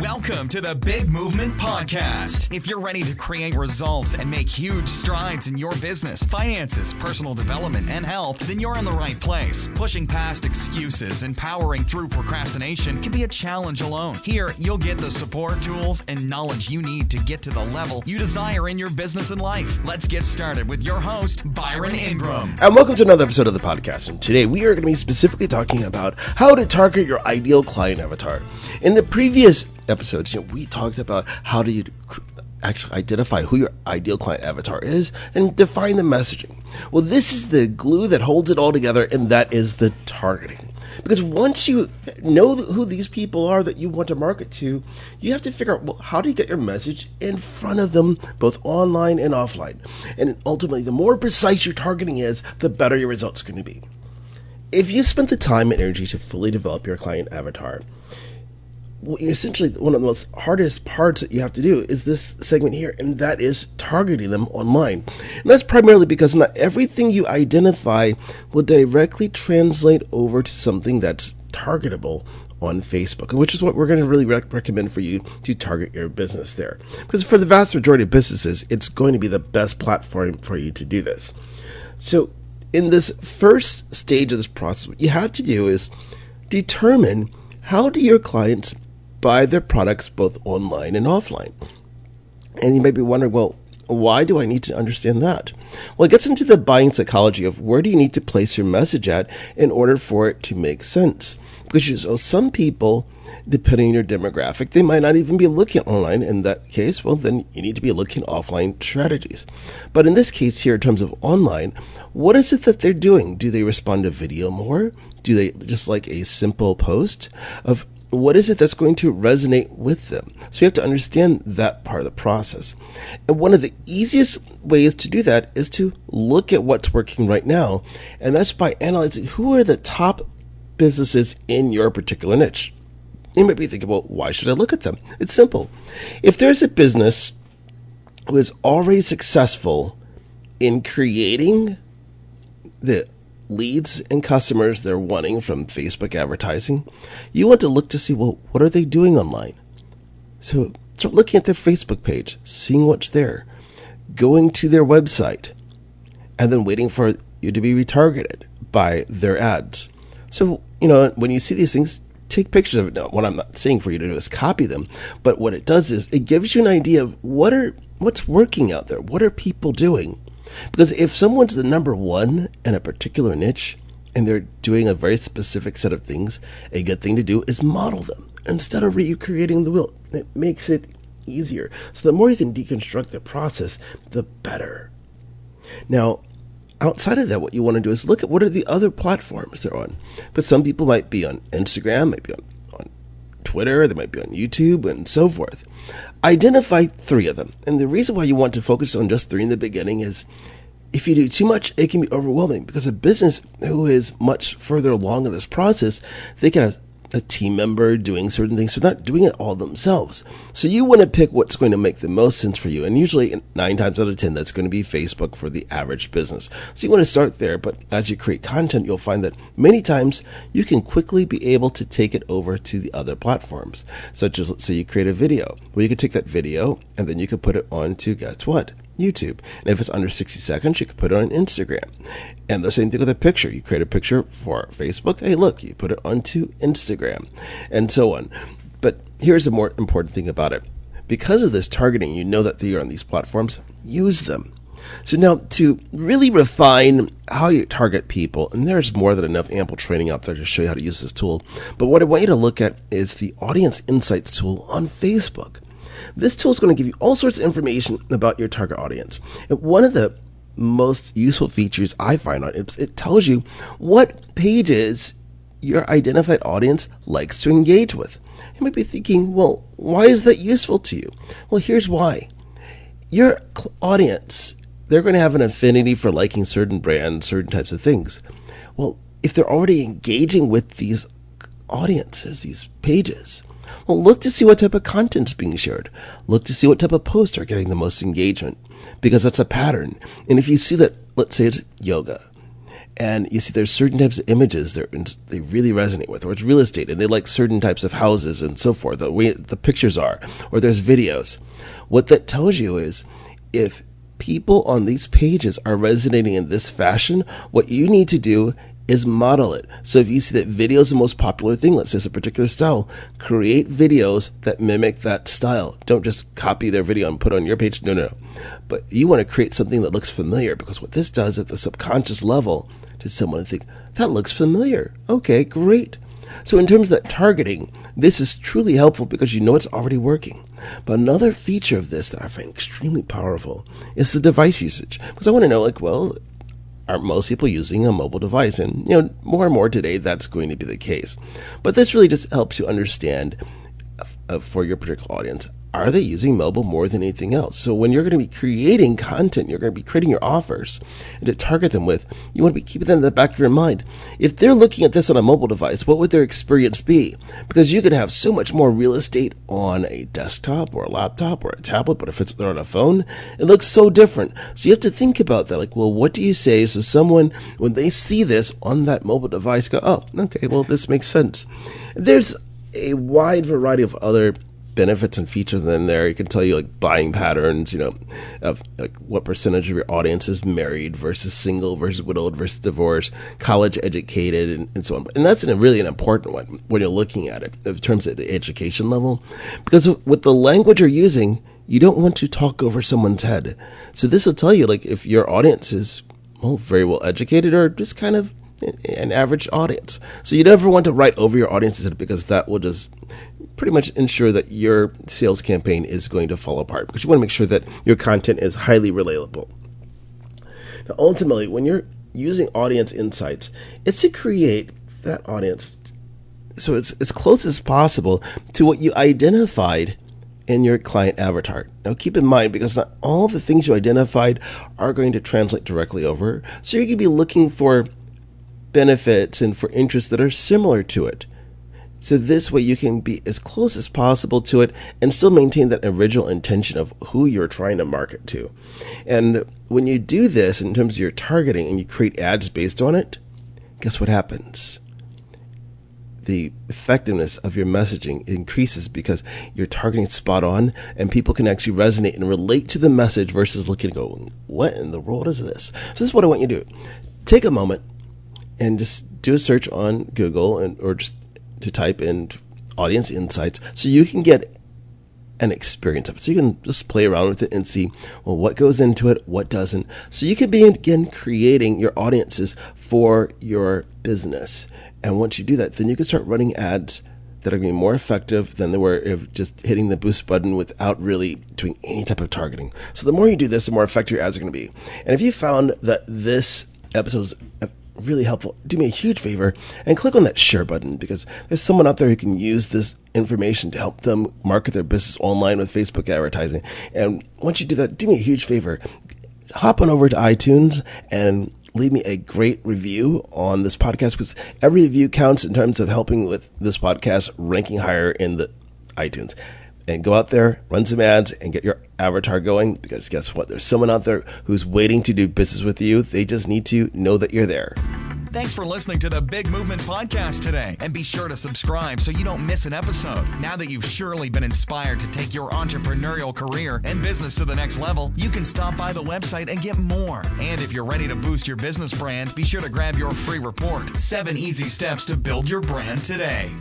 Welcome to the Big Movement Podcast. If you're ready to create results and make huge strides in your business, finances, personal development, and health, then you're in the right place. Pushing past excuses and powering through procrastination can be a challenge alone. Here, you'll get the support, tools, and knowledge you need to get to the level you desire in your business and life. Let's get started with your host, Byron Ingram. And welcome to another episode of the podcast. And today we are going to be specifically talking about how to target your ideal client avatar. In the previous episodes, we talked about how do you actually identify who your ideal client avatar is and define the messaging. Well, this is the glue that holds it all together, and that is the targeting. Because once you know who these people are that you want to market to, you have to figure out, well, how do you get your message in front of them, both online and offline? And ultimately, the more precise your targeting is, the better your results are going to be. If you spent the time and energy to fully develop your client avatar, essentially one of the most hardest parts that you have to do is this segment here, and that is targeting them online. And that's primarily because not everything you identify will directly translate over to something that's targetable on Facebook, which is what we're going to really recommend for you to target your business there. Because for the vast majority of businesses, it's going to be the best platform for you to do this. So in this first stage of this process, what you have to do is determine how do your clients buy their products both online and offline. And you may be wondering, well, why do I need to understand that? Well, it gets into the buying psychology of where do you need to place your message at in order for it to make sense. Because some people, depending on your demographic, they might not even be looking online. In that case, well, then you need to be looking at offline strategies. But in this case here, in terms of online, what is it that they're doing? Do they respond to video more? Do they just like a simple post of what is it that's going to resonate with them? So you have to understand that part of the process. And one of the easiest ways to do that is to look at what's working right now. And that's by analyzing who are the top businesses in your particular niche. You might be thinking, well, why should I look at them? It's simple. If there's a business who is already successful in creating the leads and customers they're wanting from Facebook advertising, you want to look to see, well, what are they doing online? So start looking at their Facebook page, seeing what's there, going to their website, and then waiting for you to be retargeted by their ads. So, when you see these things, take pictures of it. Now, what I'm not saying for you to do is copy them, but what it does is it gives you an idea of what's working out there. What are people doing? Because if someone's the number one in a particular niche and they're doing a very specific set of things, a good thing to do is model them instead of recreating the wheel. It makes it easier. So the more you can deconstruct the process, the better. Now, outside of that, what you want to do is look at what are the other platforms they're on. But some people might be on Instagram, might be on Twitter, they might be on YouTube, and so forth. Identify 3 of them. And the reason why you want to focus on just 3 in the beginning is if you do too much, it can be overwhelming, because a business who is much further along in this process, they can have a team member doing certain things, so they're not doing it all themselves. So you want to pick what's going to make the most sense for you. And usually 9 times out of 10, that's going to be Facebook for the average business. So you want to start there, but as you create content, you'll find that many times you can quickly be able to take it over to the other platforms. Such as, let's say you create a video. Well, you could take that video and then you could put it onto, guess what? YouTube. And if it's under 60 seconds, you could put it on Instagram. And the same thing with a picture. You create a picture for Facebook. Hey, look, you put it onto Instagram, and so on. But here's the more important thing about it. Because of this targeting, you know that you're on these platforms, use them. So now to really refine how you target people, and there's more than enough ample training out there to show you how to use this tool. But what I want you to look at is the Audience Insights tool on Facebook. This tool is going to give you all sorts of information about your target audience. And one of the most useful features I find on it tells you what pages your identified audience likes to engage with. You might be thinking, well, why is that useful to you? Well, here's why. Your audience, they're going to have an affinity for liking certain brands, certain types of things. Well, if they're already engaging with these audiences, these pages, well, look to see what type of content's being shared. Look to see what type of posts are getting the most engagement, because that's a pattern. And if you see that, let's say it's yoga, and you see there's certain types of images they really resonate with, or it's real estate and they like certain types of houses and so forth, the way the pictures are, or there's videos. What that tells you is if people on these pages are resonating in this fashion, what you need to do is model it. So if you see that video is the most popular thing, let's say it's a particular style, create videos that mimic that style. Don't just copy their video and put it on your page. No. But you want to create something that looks familiar, because what this does at the subconscious level to someone, think, that looks familiar. Okay, great. So in terms of that targeting, this is truly helpful because you know it's already working. But another feature of this that I find extremely powerful is the device usage. Because I want to know, aren't most people using a mobile device? And, more and more today, that's going to be the case. But this really just helps you understand for your particular audience, are they using mobile more than anything else? So when you're going to be creating content, you're going to be creating your offers and to target them with, you want to be keeping that in the back of your mind. If they're looking at this on a mobile device, what would their experience be? Because you could have so much more real estate on a desktop or a laptop or a tablet, but if they're on a phone, it looks so different. So you have to think about that. What do you say? So someone, when they see this on that mobile device, go, oh, okay, well, this makes sense. There's a wide variety of other benefits and features in there. You can tell you buying patterns, of what percentage of your audience is married versus single versus widowed versus divorced, college educated, and so on. And that's really an important one when you're looking at it in terms of the education level, because with the language you're using, you don't want to talk over someone's head. So this will tell you if your audience is very well educated or just kind of an average audience. So you never want to write over your audience's head, because that will just pretty much ensure that your sales campaign is going to fall apart, because you want to make sure that your content is highly relatable. Now, ultimately, when you're using audience insights, it's to create that audience so it's as close as possible to what you identified in your client avatar. Now, keep in mind, because not all the things you identified are going to translate directly over, so you could be looking for benefits and for interests that are similar to it. So this way you can be as close as possible to it and still maintain that original intention of who you're trying to market to. And when you do this in terms of your targeting and you create ads based on it, guess what happens? The effectiveness of your messaging increases because you're targeting spot on, and people can actually resonate and relate to the message versus looking and going, what in the world is this? So this is what I want you to do. Take a moment and just do a search on Google or just to type in audience insights so you can get an experience of it. So you can just play around with it and see, what goes into it, what doesn't. So you can begin creating your audiences for your business. And once you do that, then you can start running ads that are going to be more effective than they were if just hitting the boost button without really doing any type of targeting. So the more you do this, the more effective your ads are going to be. And if you found that this episode is really helpful, do me a huge favor and click on that share button, because there's someone out there who can use this information to help them market their business online with Facebook advertising. And once you do that, do me a huge favor, hop on over to iTunes and leave me a great review on this podcast, because every review counts in terms of helping with this podcast ranking higher in the iTunes. And go out there, run some ads, and get your avatar going, because guess what? There's someone out there who's waiting to do business with you. They just need to know that you're there. Thanks for listening to the Big Movement Podcast today. And be sure to subscribe so you don't miss an episode. Now that you've surely been inspired to take your entrepreneurial career and business to the next level, you can stop by the website and get more. And if you're ready to boost your business brand, be sure to grab your free report, 7 Easy Steps to Build Your Brand Today.